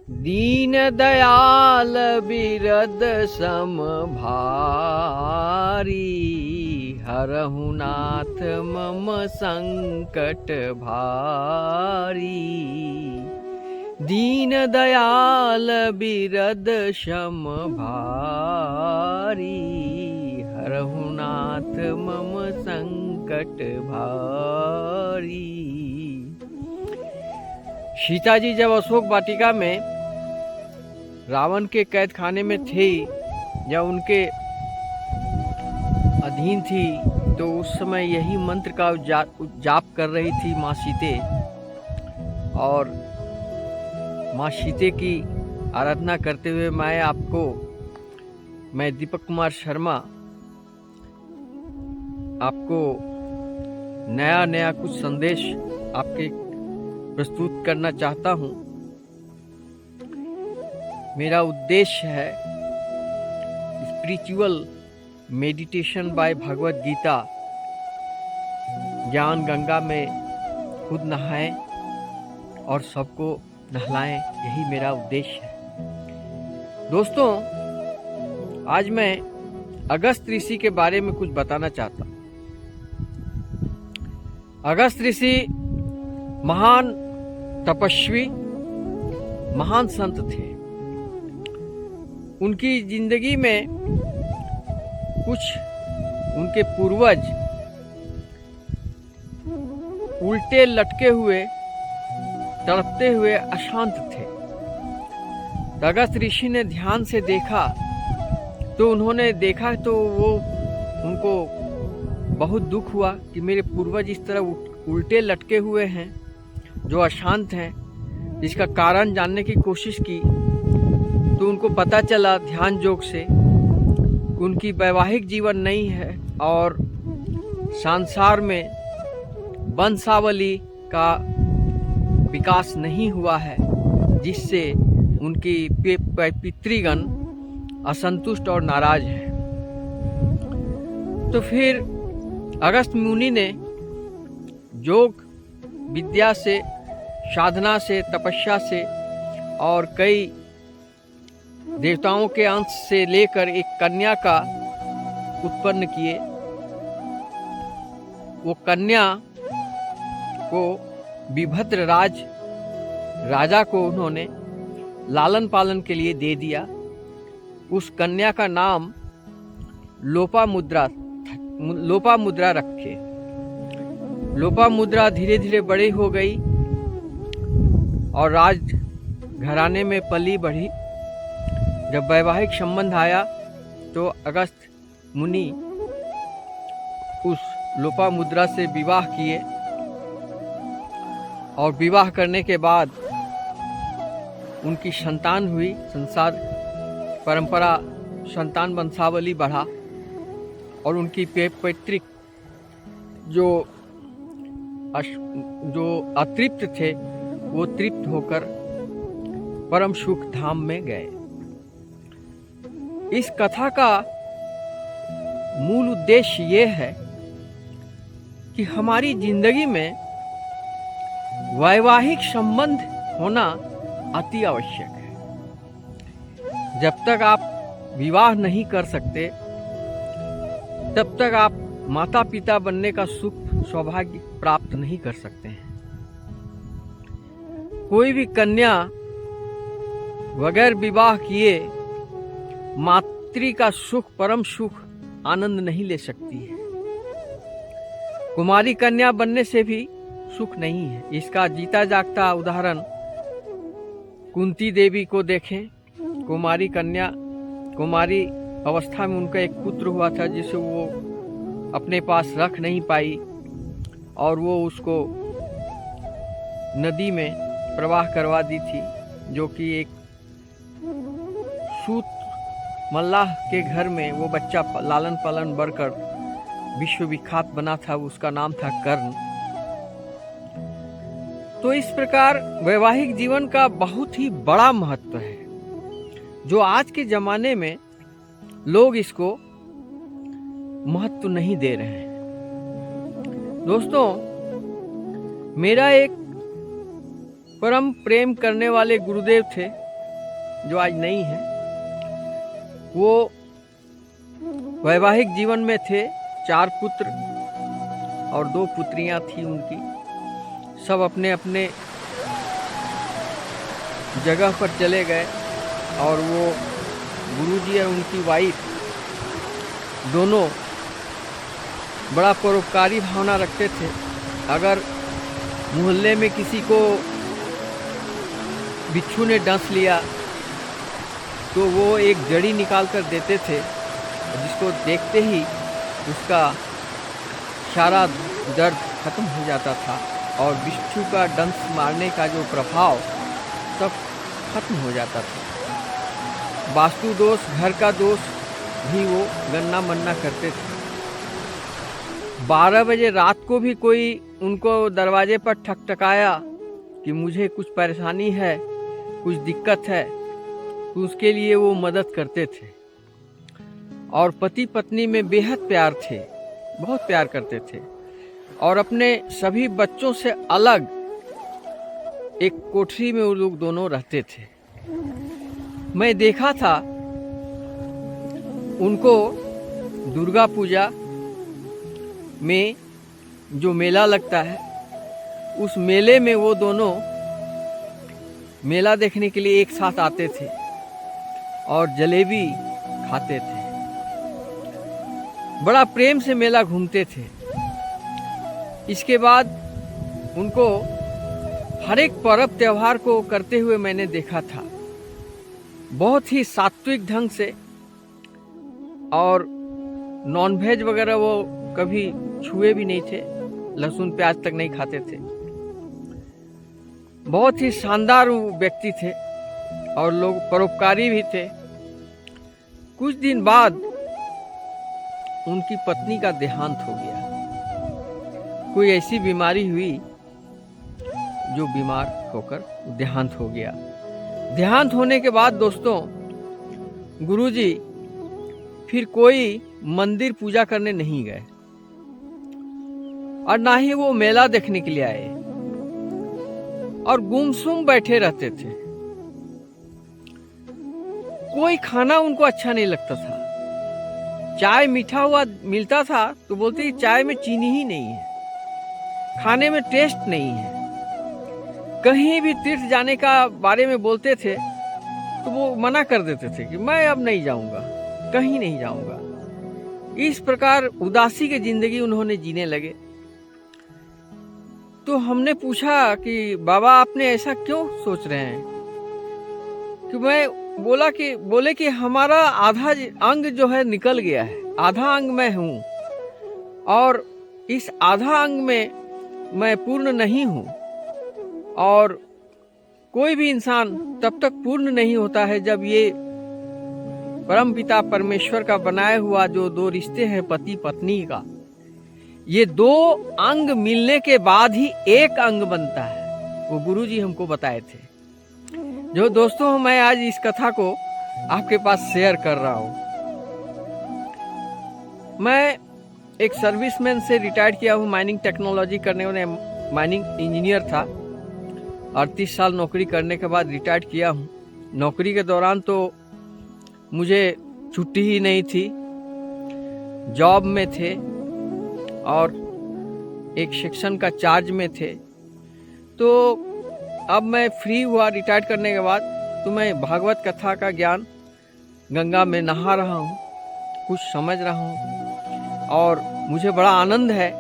दीन दयाल बिरद सम भारी, हरहु नाथ मम संकट भारी। दीन दयाल बिरद सम भारी, हरहु नाथ मम संकट भारी। सीता जी जब अशोक वाटिका में रावण के कैद खाने में थी, जब उनके अधीन थी, तो उस समय यही मंत्र का जाप कर रही थी माँ सीते। और माँ सीते की आराधना करते हुए मैं दीपक कुमार शर्मा आपको नया नया कुछ संदेश आपके प्रस्तुत करना चाहता हूँ। मेरा उद्देश्य है spiritual meditation bye Bhagavad Gita. ज्ञान गंगा में खुद नहाएं और सबको नहलाएं, यही मेरा उद्देश्य है। दोस्तों, आज मैं अगस्त ऋषि के बारे में कुछ बताना चाहता हूँ। अगस्त ऋषि महान तपस्वी, महान संत थे। उनकी जिंदगी में कुछ उनके पूर्वज उल्टे लटके हुए, तड़पते हुए अशांत थे। अगस्त ऋषि ने ध्यान से देखा तो वो उनको बहुत दुख हुआ कि मेरे पूर्वज इस तरह उल्टे लटके हुए हैं, जो अशांत हैं। इसका कारण जानने की कोशिश की तो उनको पता चला ध्यान योग से उनकी वैवाहिक जीवन नहीं है और संसार में वंशावली का विकास नहीं हुआ है, जिससे उनकी पितृगण असंतुष्ट और नाराज हैं। तो फिर अगस्त मुनि ने योग विद्या से, साधना से, तपस्या से और कई देवताओं के अंश से लेकर एक कन्या का उत्पन्न किए। वो कन्या को विभद्र राजा को उन्होंने लालन पालन के लिए दे दिया। उस कन्या का नाम लोपामुद्रा रखे। लोपामुद्रा धीरे धीरे बड़ी हो गई और राज घराने में पली बढ़ी। जब वैवाहिक संबंध आया तो अगस्त मुनि उस लोपामुद्रा से विवाह किए और विवाह करने के बाद उनकी संतान हुई। संसार परंपरा संतान वंशावली बढ़ा और उनकी पैतृक जो अतृप्त थे वो तृप्त होकर परम सुख धाम में गए। इस कथा का मूल उद्देश्य ये है कि हमारी जिंदगी में वैवाहिक संबंध होना अति आवश्यक है। जब तक आप विवाह नहीं कर सकते, तब तक आप माता पिता बनने का सुख सौभाग्य प्राप्त नहीं कर सकते हैं। कोई भी कन्या बगैर विवाह किए मातृ का सुख, परम सुख, आनंद नहीं ले सकती है। कुमारी कन्या बनने से भी सुख नहीं है। इसका जीता जागता उदाहरण कुंती देवी को देखें। कुमारी अवस्था में उनका एक पुत्र हुआ था, जिसे वो अपने पास रख नहीं पाई और वो उसको नदी में प्रवाह करवा दी थी, जो कि एक सूत मल्लाह के घर में वो बच्चा लालन पालन बढ़कर विश्व विख्यात बना था। उसका नाम था कर्ण। तो इस प्रकार वैवाहिक जीवन का बहुत ही बड़ा महत्व है, जो आज के जमाने में लोग इसको महत्व नहीं दे रहे हैं। दोस्तों, मेरा एक परम प्रेम करने वाले गुरुदेव थे, जो आज नहीं है। वो वैवाहिक जीवन में थे, 4 पुत्र और 2 पुत्रियां थी उनकी। सब अपने अपने जगह पर चले गए और वो गुरुजी और उनकी वाइफ दोनों बड़ा परोपकारी भावना रखते थे। अगर मोहल्ले में किसी को बिच्छू ने डंस लिया तो वो एक जड़ी निकाल कर देते थे, जिसको देखते ही उसका सारा दर्द खत्म हो जाता था और बिच्छू का डंस मारने का जो प्रभाव सब खत्म हो जाता था। वास्तु दोष, घर का दोष भी वो गन्ना मन्ना करते थे। 12 बजे रात को भी कोई उनको दरवाजे पर ठकठकाया कि मुझे कुछ परेशानी है, कुछ दिक्कत है, तो उसके लिए वो मदद करते थे। और पति पत्नी में बेहद प्यार थे, बहुत प्यार करते थे। और अपने सभी बच्चों से अलग एक कोठरी में वो लोग दोनों रहते थे। मैं देखा था उनको दुर्गा पूजा में जो मेला लगता है, उस मेले में वो दोनों मेला देखने के लिए एक साथ आते थे और जलेबी खाते थे। बड़ा प्रेम से मेला घूमते थे। इसके बाद उनको हर एक पर्व त्योहार को करते हुए मैंने देखा था, बहुत ही सात्विक ढंग से। और नॉनवेज वगैरह वो कभी छुए भी नहीं थे, लहसुन प्याज तक नहीं खाते थे। बहुत ही शानदार व्यक्ति थे और लोग परोपकारी भी थे। कुछ दिन बाद उनकी पत्नी का देहांत हो गया। कोई ऐसी बीमारी हुई जो बीमार होकर देहांत हो गया। देहांत होने के बाद दोस्तों, गुरुजी फिर कोई मंदिर पूजा करने नहीं गए और ना ही वो मेला देखने के लिए आए और गुमसुम बैठे रहते थे। कोई खाना उनको अच्छा नहीं लगता था। चाय मीठा हुआ मिलता था तो बोलते चाय में चीनी ही नहीं है, खाने में टेस्ट नहीं है। कहीं भी तीर्थ जाने का बारे में बोलते थे तो वो मना कर देते थे कि मैं अब नहीं जाऊंगा, कहीं नहीं जाऊंगा। इस प्रकार उदासी की जिंदगी उन्होंने जीने लगे। तो हमने पूछा कि बाबा आपने ऐसा क्यों सोच रहे हैं? कि मैं बोले कि हमारा आधा अंग जो है निकल गया है, आधा अंग मैं हूं और इस आधा अंग में मैं पूर्ण नहीं हूं। और कोई भी इंसान तब तक पूर्ण नहीं होता है जब ये परमपिता परमेश्वर का बनाया हुआ जो 2 रिश्ते हैं पति पत्नी का, ये 2 अंग मिलने के बाद ही एक अंग बनता है। वो गुरुजी हमको बताए थे। जो दोस्तों मैं आज इस कथा को आपके पास शेयर कर रहा हूं। मैं एक सर्विसमैन से रिटायर्ड किया हूं, माइनिंग टेक्नोलॉजी करने वाले माइनिंग इंजीनियर था। 38 साल नौकरी करने के बाद रिटायर्ड किया हूँ। नौकरी के दौरान तो मुझे छुट्टी ही नहीं थी, जॉब में थे और एक सेक्शन का चार्ज में थे। तो अब मैं फ्री हुआ रिटायर्ड करने के बाद, तो मैं भागवत कथा का ज्ञान गंगा में नहा रहा हूँ, कुछ समझ रहा हूँ और मुझे बड़ा आनंद है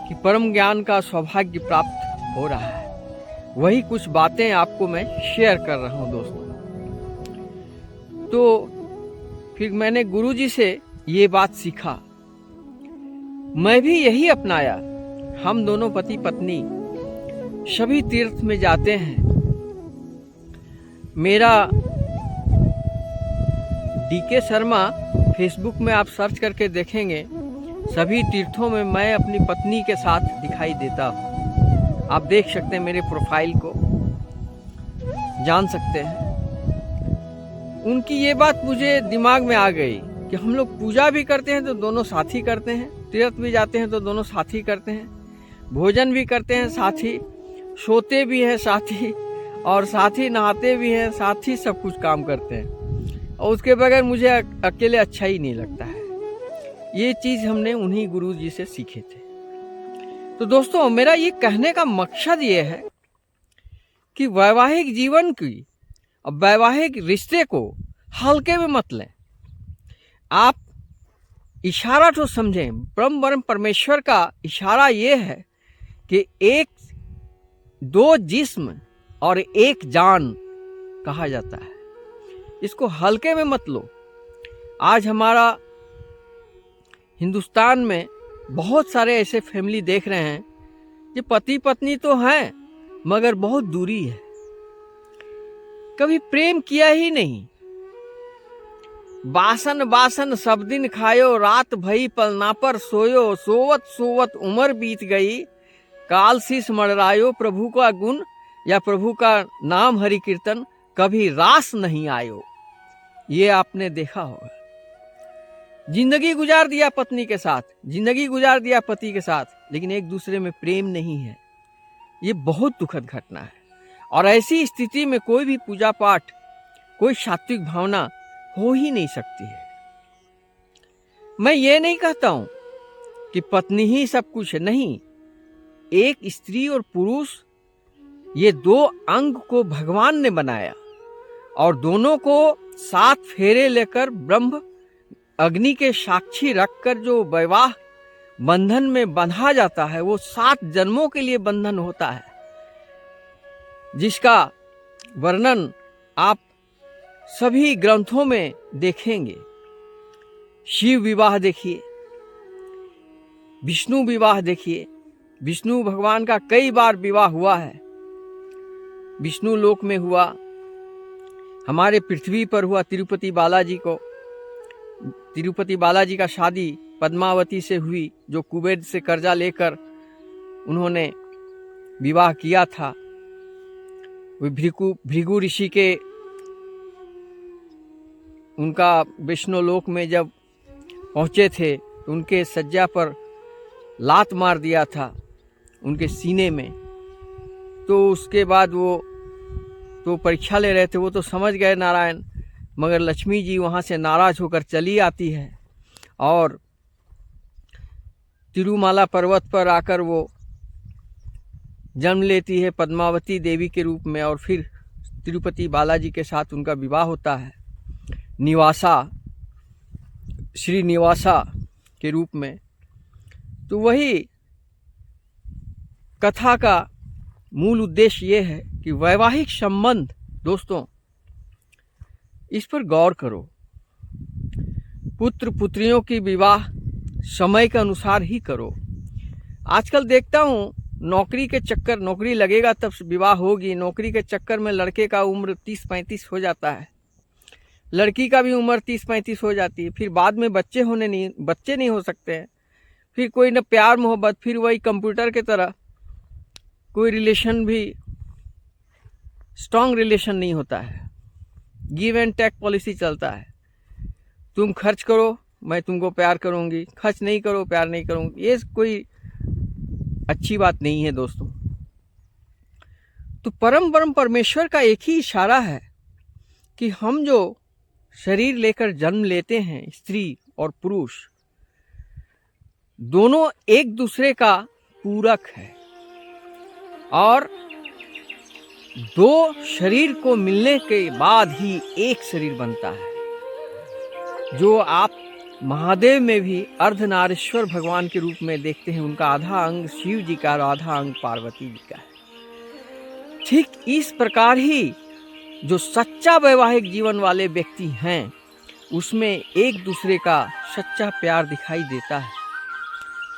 कि परम ज्ञान का सौभाग्य प्राप्त हो रहा है। वही कुछ बातें आपको मैं शेयर कर रहा हूं दोस्तों। तो फिर मैंने गुरुजी से ये बात सीखा, मैं भी यही अपनाया। हम दोनों पति पत्नी सभी तीर्थ में जाते हैं। मेरा DK शर्मा फेसबुक में आप सर्च करके देखेंगे, सभी तीर्थों में मैं अपनी पत्नी के साथ दिखाई देता हूँ। आप देख सकते हैं मेरे प्रोफाइल को, जान सकते हैं। उनकी ये बात मुझे दिमाग में आ गई कि हम लोग पूजा भी करते हैं तो दोनों साथ ही करते हैं, तीर्थ भी जाते हैं तो दोनों साथ ही करते हैं, भोजन भी करते हैं साथ ही, सोते भी हैं साथ ही और साथ ही नहाते भी हैं, साथ ही सब कुछ काम करते हैं, और उसके बगैर मुझे अकेले अच्छा ही नहीं लगता है। ये चीज़ हमने उन्हीं गुरुजी से सीखे थे। तो दोस्तों, मेरा ये कहने का मकसद ये है कि वैवाहिक जीवन की और वैवाहिक रिश्ते को हल्के में मत लें। आप इशारा तो समझें, ब्रह्म परमेश्वर का इशारा ये है कि एक दो जिस्म और एक जान कहा जाता है। इसको हल्के में मत लो। आज हमारा हिंदुस्तान में बहुत सारे ऐसे फैमिली देख रहे हैं कि पति पत्नी तो हैं मगर बहुत दूरी है, कभी प्रेम किया ही नहीं। बासन बासन सब दिन खायो, रात भई पलना पर सोयो, सोवत सोवत उम्र बीत गई, काल शीस मड़रायो, प्रभु का गुण या प्रभु का नाम हरि कीर्तन कभी रास नहीं आयो। ये आपने देखा होगा। जिंदगी गुजार दिया पत्नी के साथ, जिंदगी गुजार दिया पति के साथ, लेकिन एक दूसरे में प्रेम नहीं है। ये बहुत दुखद घटना है। और ऐसी स्थिति में कोई भी पूजा पाठ, कोई सात्विक भावना हो ही नहीं सकती है। मैं ये नहीं कहता हूं कि पत्नी ही सब कुछ है, नहीं। एक स्त्री और पुरुष, ये दो अंग को भगवान ने बनाया, और दोनों को 7 फेरे लेकर ब्रह्म अग्नि के साक्षी रखकर जो वैवाह बंधन में बंधा जाता है, वो 7 जन्मों के लिए बंधन होता है, जिसका वर्णन आप सभी ग्रंथों में देखेंगे। शिव विवाह देखिए, विष्णु विवाह देखिए। विष्णु भगवान का कई बार विवाह हुआ है। विष्णु लोक में हुआ, हमारे पृथ्वी पर हुआ तिरुपति बालाजी को। तिरुपति बालाजी का शादी पद्मावती से हुई, जो कुबेर से कर्जा लेकर उन्होंने विवाह किया था। भृगु ऋषि के उनका विष्णु लोक में जब पहुंचे थे तो उनके सज्जा पर लात मार दिया था, उनके सीने में। तो उसके बाद वो तो परीक्षा ले रहे थे, वो तो समझ गए नारायण, मगर लक्ष्मी जी वहाँ से नाराज होकर चली आती है और तिरुमाला पर्वत पर आकर वो जन्म लेती है पद्मावती देवी के रूप में, और फिर तिरुपति बालाजी के साथ उनका विवाह होता है निवासा, श्री निवासा के रूप में। तो वही कथा का मूल उद्देश्य ये है कि वैवाहिक संबंध, दोस्तों, इस पर गौर करो। पुत्र पुत्रियों की विवाह समय के अनुसार ही करो। आजकल देखता हूँ नौकरी के चक्कर, नौकरी लगेगा तब विवाह होगी, नौकरी के चक्कर में लड़के का उम्र 30-35 हो जाता है, लड़की का भी उम्र 30-35 हो जाती है। फिर बाद में बच्चे नहीं हो सकते हैं। फिर कोई न प्यार मोहब्बत, फिर वही कंप्यूटर के तरह कोई रिलेशन भी स्ट्रॉन्ग रिलेशन नहीं होता है। गिव एंड टेक पॉलिसी चलता है। तुम खर्च करो, मैं तुमको प्यार करूंगी, खर्च नहीं करो, प्यार नहीं करूंगी। ये कोई अच्छी बात नहीं है दोस्तों। तो परम परमेश्वर का एक ही इशारा है कि हम जो शरीर लेकर जन्म लेते हैं, स्त्री और पुरुष, दोनों एक दूसरे का पूरक है, और दो शरीर को मिलने के बाद ही एक शरीर बनता है। जो आप महादेव में भी अर्धनारीश्वर भगवान के रूप में देखते हैं, उनका आधा अंग शिव जी का और आधा अंग पार्वती जी का है। ठीक इस प्रकार ही जो सच्चा वैवाहिक जीवन वाले व्यक्ति हैं, उसमें एक दूसरे का सच्चा प्यार दिखाई देता है।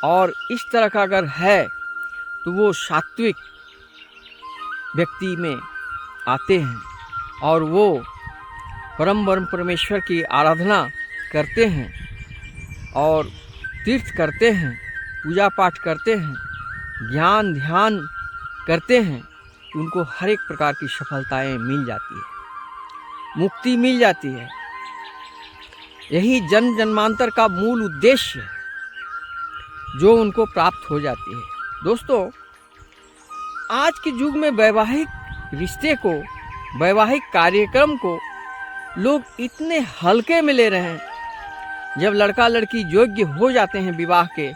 और इस तरह का अगर है तो वो सात्विक व्यक्ति में आते हैं, और वो परम परमेश्वर की आराधना करते हैं, और तीर्थ करते हैं, पूजा पाठ करते हैं, ज्ञान ध्यान करते हैं, तो उनको हर एक प्रकार की सफलताएं मिल जाती है, मुक्ति मिल जाती है। यही जन्म जन्मांतर का मूल उद्देश्य है जो उनको प्राप्त हो जाती है। दोस्तों, आज के युग में वैवाहिक रिश्ते को, वैवाहिक कार्यक्रम को लोग इतने हल्के में ले रहे हैं। जब लड़का लड़की योग्य हो जाते हैं विवाह के,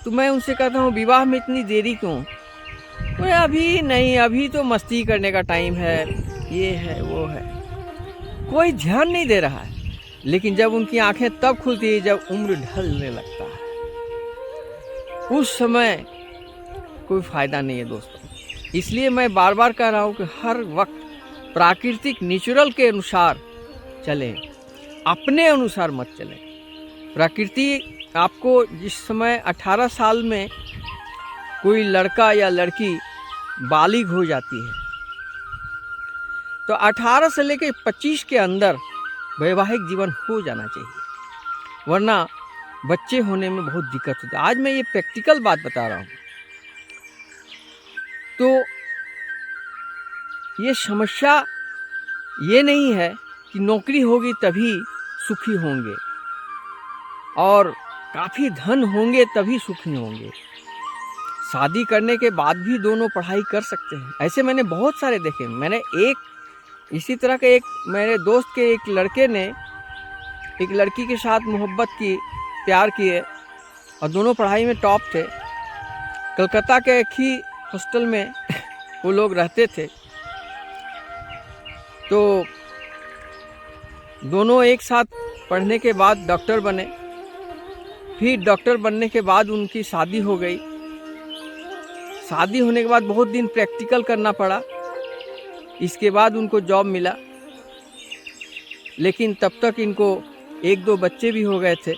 तो मैं उनसे कहता हूँ विवाह में इतनी देरी क्यों? बोले अभी नहीं, अभी तो मस्ती करने का टाइम है, ये है वो है। कोई ध्यान नहीं दे रहा है। लेकिन जब उनकी आंखें तब खुलती है जब उम्र ढलने लगता है। उस समय कोई फायदा नहीं है दोस्तों। इसलिए मैं बार बार कह रहा हूँ कि हर वक्त प्राकृतिक नेचुरल के अनुसार चलें, अपने अनुसार मत चलें। प्रकृति आपको जिस समय 18 साल में कोई लड़का या लड़की बालिग हो जाती है, तो 18 से लेकर 25 के अंदर वैवाहिक जीवन हो जाना चाहिए, वरना बच्चे होने में बहुत दिक्कत होती है। आज मैं ये प्रैक्टिकल बात बता रहा हूँ। तो ये समस्या ये नहीं है कि नौकरी होगी तभी सुखी होंगे और काफ़ी धन होंगे तभी सुखी होंगे। शादी करने के बाद भी दोनों पढ़ाई कर सकते हैं। ऐसे मैंने बहुत सारे देखे। मैंने इसी तरह के मेरे दोस्त के एक लड़के ने एक लड़की के साथ मोहब्बत की, प्यार किए और दोनों पढ़ाई में टॉप थे। कलकत्ता के एक ही हॉस्टल में वो लोग रहते थे। तो दोनों एक साथ पढ़ने के बाद डॉक्टर बने। फिर डॉक्टर बनने के बाद उनकी शादी हो गई। शादी होने के बाद बहुत दिन प्रैक्टिकल करना पड़ा। इसके बाद उनको जॉब मिला, लेकिन तब तक इनको 1-2 बच्चे भी हो गए थे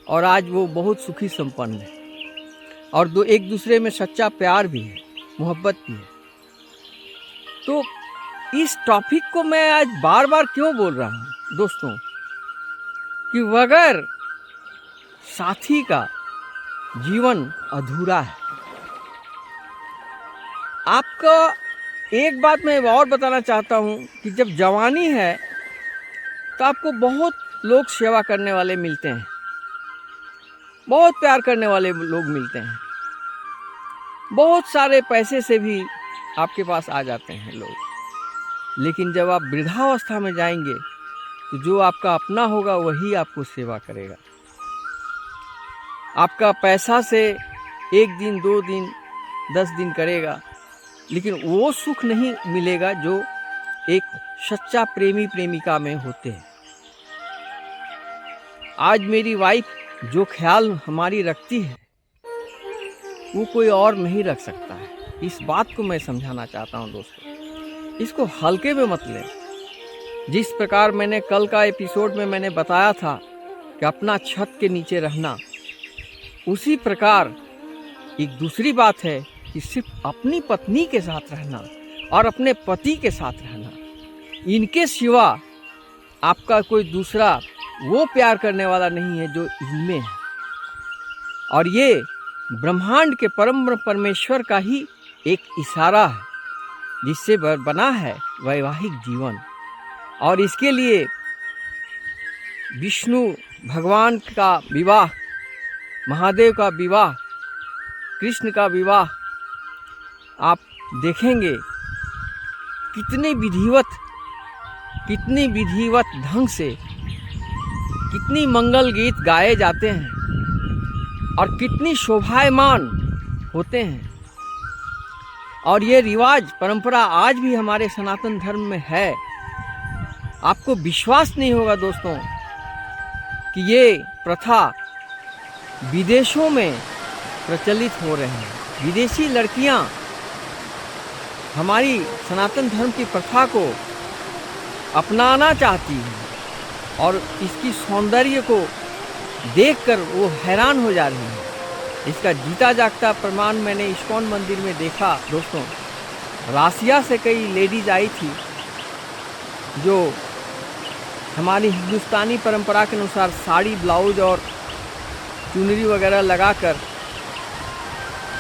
और आज वो बहुत सुखी संपन्न है और एक दूसरे में सच्चा प्यार भी है, मोहब्बत भी है। तो इस टॉपिक को मैं आज बार बार क्यों बोल रहा हूँ दोस्तों, कि बगैर साथी का जीवन अधूरा है। आपका एक बात मैं और बताना चाहता हूँ कि जब जवानी है तो आपको बहुत लोग सेवा करने वाले मिलते हैं, बहुत प्यार करने वाले लोग मिलते हैं, बहुत सारे पैसे से भी आपके पास आ जाते हैं लोग। लेकिन जब आप वृद्धावस्था में जाएंगे तो जो आपका अपना होगा वही आपको सेवा करेगा। आपका पैसा से 1 दिन 2 दिन 10 दिन करेगा, लेकिन वो सुख नहीं मिलेगा जो एक सच्चा प्रेमी प्रेमिका में होते हैं। आज मेरी वाइफ जो ख्याल हमारी रखती है वो कोई और नहीं रख सकता है। इस बात को मैं समझाना चाहता हूँ दोस्तों। इसको हल्के में मत लें। जिस प्रकार मैंने कल का एपिसोड में मैंने बताया था कि अपना छत के नीचे रहना, उसी प्रकार एक दूसरी बात है कि सिर्फ अपनी पत्नी के साथ रहना और अपने पति के साथ रहना। इनके सिवा आपका कोई दूसरा वो प्यार करने वाला नहीं है जो इनमें है। और ये ब्रह्मांड के परम परमेश्वर का ही एक इशारा है जिससे बना है वैवाहिक जीवन। और इसके लिए विष्णु भगवान का विवाह, महादेव का विवाह, कृष्ण का विवाह आप देखेंगे कितनी विधिवत ढंग से कितनी मंगल गीत गाए जाते हैं और कितनी शोभायमान होते हैं। और ये रिवाज परंपरा आज भी हमारे सनातन धर्म में है। आपको विश्वास नहीं होगा दोस्तों कि ये प्रथा विदेशों में प्रचलित हो रहे हैं। विदेशी लड़कियां हमारी सनातन धर्म की प्रथा को अपनाना चाहती हैं और इसकी सौंदर्य को देखकर वो हैरान हो जा रही हैं। इसका जीता जागता प्रमाण मैंने इस्कॉन मंदिर में देखा दोस्तों। रासिया से कई लेडीज आई थी जो हमारी हिंदुस्तानी परंपरा के अनुसार साड़ी, ब्लाउज और चुनरी वगैरह लगाकर,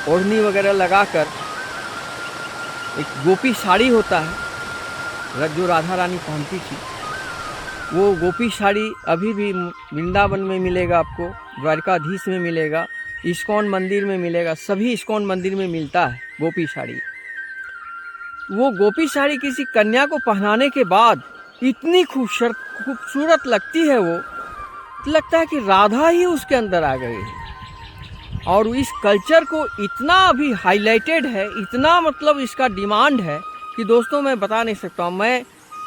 ओढ़नी वगैरह लगाकर, एक गोपी साड़ी होता है जो राधा रानी पहनती थी, वो गोपी साड़ी अभी भी वृंदावन में मिलेगा, आपको द्वारकाधीश में मिलेगा, इस्कॉन मंदिर में मिलेगा, सभी इस्कॉन मंदिर में मिलता है गोपी साड़ी। वो गोपी साड़ी किसी कन्या को पहनाने के बाद इतनी खूबसूरत लगती है, वो लगता है कि राधा ही उसके अंदर आ गई है। और इस कल्चर को इतना अभी हाईलाइटेड है, इतना मतलब इसका डिमांड है कि दोस्तों मैं बता नहीं सकता हूँ। मैं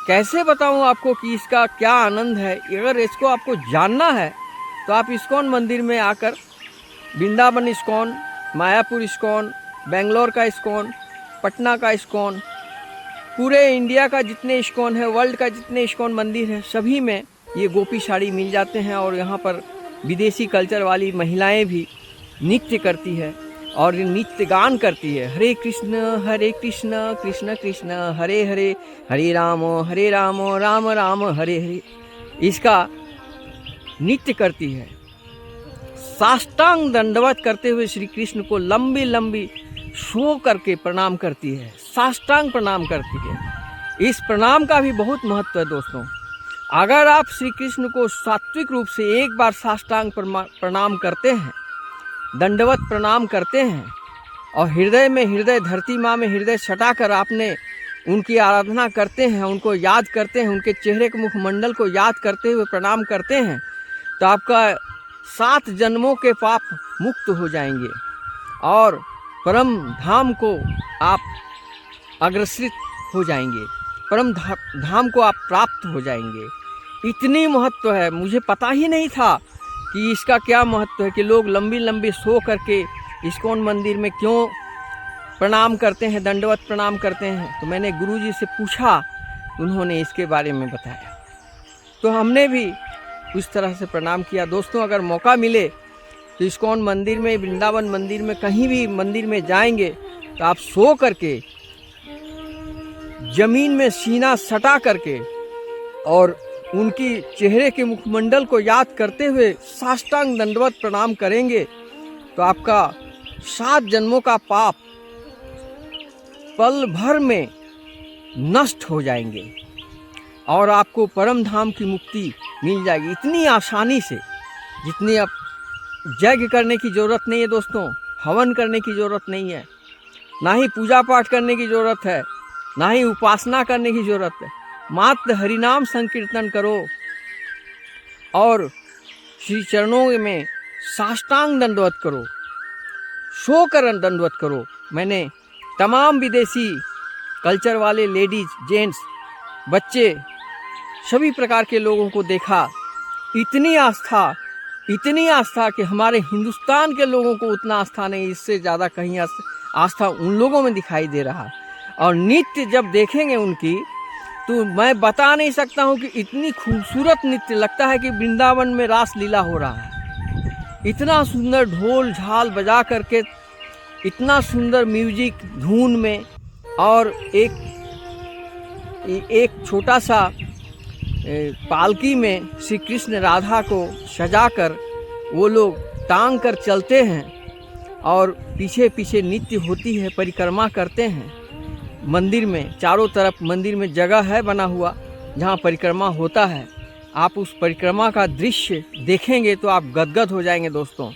कैसे बताऊँ आपको कि इसका क्या आनंद है। अगर इसको आपको जानना है तो आप इस्कॉन मंदिर में आकर, वृंदावन इस्कॉन, मायापुर इस्कॉन, बेंगलोर का इस्कॉन, पटना का इस्कॉन, पूरे इंडिया का जितने इस्कॉन है, वर्ल्ड का जितने इस्कॉन मंदिर हैं, सभी में ये गोपी साड़ी मिल जाते हैं। और यहाँ पर विदेशी कल्चर वाली महिलाएं भी नृत्य करती है और नृत्य गान करती है। हरे कृष्ण कृष्ण कृष्ण हरे हरे, हरे राम राम राम हरे हरे, इसका नृत्य करती है। साष्टांग दंडवत करते हुए श्री कृष्ण को लंबी लंबी सो करके प्रणाम करती है, साष्टांग प्रणाम करती है। इस प्रणाम का भी बहुत महत्व है दोस्तों। अगर आप श्री कृष्ण को सात्विक रूप से एक बार साष्टांग प्रणाम करते हैं, दंडवत प्रणाम करते हैं और हृदय में हृदय, धरती माँ में हृदय सटाकर आपने उनकी आराधना करते हैं, उनको याद करते हैं, उनके चेहरे के मुखमंडल को याद करते हुए प्रणाम करते हैं, तो आपका 7 जन्मों के पाप मुक्त हो जाएंगे और परम धाम को आप अग्रसरित हो जाएंगे, परम धाम को आप प्राप्त हो जाएंगे। इतनी महत्व है, मुझे पता ही नहीं था कि इसका क्या महत्व है कि लोग लंबी लंबी सो करके इस्कॉन मंदिर में क्यों प्रणाम करते हैं, दंडवत प्रणाम करते हैं। तो मैंने गुरुजी से पूछा, उन्होंने इसके बारे में बताया, तो हमने भी उस तरह से प्रणाम किया। दोस्तों अगर मौका मिले तो इस्कॉन मंदिर में, वृंदावन मंदिर में, कहीं भी मंदिर में जाएंगे तो आप सो करके जमीन में सीना सटा करके और उनकी चेहरे के मुखमंडल को याद करते हुए साष्टांग दंडवत प्रणाम करेंगे तो आपका 7 जन्मों का पाप पल भर में नष्ट हो जाएंगे और आपको परम धाम की मुक्ति मिल जाएगी इतनी आसानी से, जितनी आप यज्ञ करने की ज़रूरत नहीं है दोस्तों, हवन करने की ज़रूरत नहीं है, ना ही पूजा पाठ करने की ज़रूरत है, ना ही उपासना करने की ज़रूरत है। मात्र हरिनाम संकीर्तन करो और श्री चरणों में साष्टांग दंडवत करो, सो कर दंडवत करो। मैंने तमाम विदेशी कल्चर वाले लेडीज, जेंट्स, बच्चे, सभी प्रकार के लोगों को देखा। इतनी आस्था कि हमारे हिंदुस्तान के लोगों को उतना आस्था नहीं, इससे ज़्यादा कहीं आस्था उन लोगों में दिखाई दे रहा। और नृत्य जब देखेंगे उनकी तो मैं बता नहीं सकता हूँ कि इतनी खूबसूरत नृत्य लगता है कि वृंदावन में रास लीला हो रहा है। इतना सुंदर ढोल झाल बजा करके, इतना सुंदर म्यूजिक धुन में, और एक छोटा सा पालकी में श्री कृष्ण राधा को सजाकर वो लोग टांग कर चलते हैं और पीछे पीछे नृत्य होती है, परिक्रमा करते हैं मंदिर में। चारों तरफ मंदिर में जगह है बना हुआ जहाँ परिक्रमा होता है। आप उस परिक्रमा का दृश्य देखेंगे तो आप गदगद हो जाएंगे दोस्तों।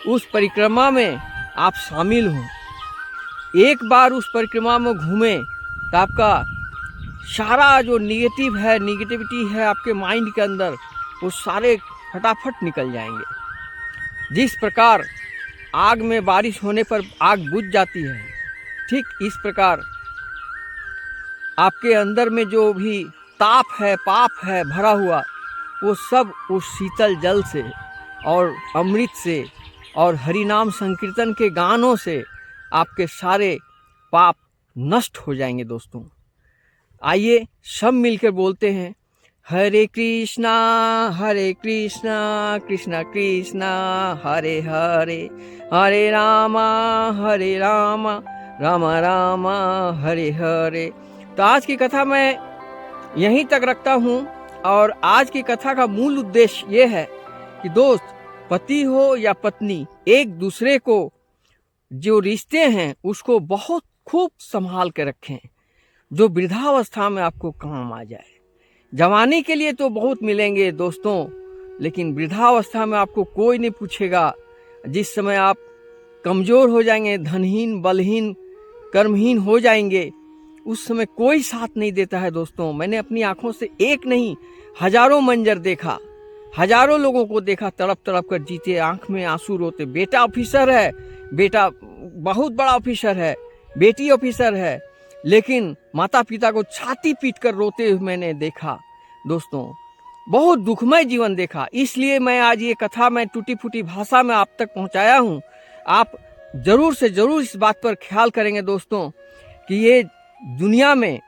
उस परिक्रमा में आप शामिल हों, एक बार उस परिक्रमा में घूमें तो आपका सारा जो निगेटिविटी है आपके माइंड के अंदर, वो सारे फटाफट निकल जाएंगे। जिस प्रकार आग में बारिश होने पर आग बुझ जाती है, ठीक इस प्रकार आपके अंदर में जो भी ताप है, पाप है भरा हुआ, वो सब उस शीतल जल से और अमृत से और हरिनाम संकीर्तन के गानों से आपके सारे पाप नष्ट हो जाएंगे दोस्तों। आइए सब मिलकर बोलते हैं, हरे कृष्णा कृष्णा कृष्णा हरे हरे, हरे रामा राम राम हरे हरे। तो आज की कथा मैं यहीं तक रखता हूँ। और आज की कथा का मूल उद्देश्य ये है कि दोस्त, पति हो या पत्नी, एक दूसरे को जो रिश्ते हैं उसको बहुत खूब संभाल के रखें, जो वृद्धावस्था में आपको काम आ जाए। जवानी के लिए तो बहुत मिलेंगे दोस्तों, लेकिन वृद्धावस्था में आपको कोई नहीं पूछेगा। जिस समय आप कमज़ोर हो जाएंगे, धनहीन, बलहीन, कर्महीन हो जाएंगे, उस समय कोई साथ नहीं देता है दोस्तों। मैंने अपनी आंखों से एक नहीं हजारों मंजर देखा, हजारों लोगों को देखा तड़प तड़प कर जीते, आंख में आंसू रोते। बेटा ऑफिसर है, बेटा बहुत बड़ा ऑफिसर है, बेटी ऑफिसर है, लेकिन माता पिता को छाती पीट कर रोते हुए मैंने देखा दोस्तों। बहुत दुखमय जीवन देखा। इसलिए मैं आज ये कथा मैं टूटी फूटी भाषा में आप तक पहुंचाया हूं। आप जरूर से जरूर इस बात पर ख्याल करेंगे दोस्तों कि ये दुनिया में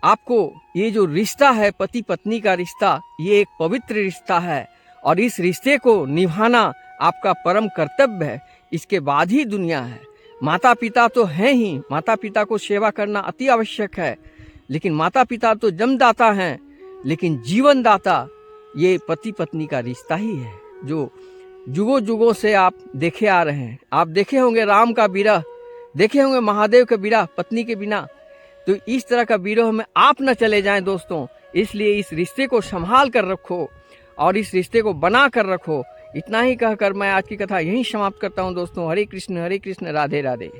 आपको ये जो रिश्ता है पति पत्नी का रिश्ता, ये एक पवित्र रिश्ता है और इस रिश्ते को निभाना आपका परम कर्तव्य है। इसके बाद ही दुनिया है। माता पिता तो हैं ही, माता पिता को सेवा करना अति आवश्यक है, लेकिन माता पिता तो जन्मदाता हैं, लेकिन जीवन दाता ये पति पत्नी का रिश्ता ही है जो जुगों जुगों से आप देखे आ रहे हैं। आप देखे होंगे राम का विरह, देखे होंगे महादेव का विरह पत्नी के बिना। तो इस तरह का विरह में आप न चले जाएं दोस्तों। इसलिए इस रिश्ते को संभाल कर रखो और इस रिश्ते को बना कर रखो। इतना ही कहकर मैं आज की कथा यहीं समाप्त करता हूं दोस्तों। हरे कृष्ण राधे राधे।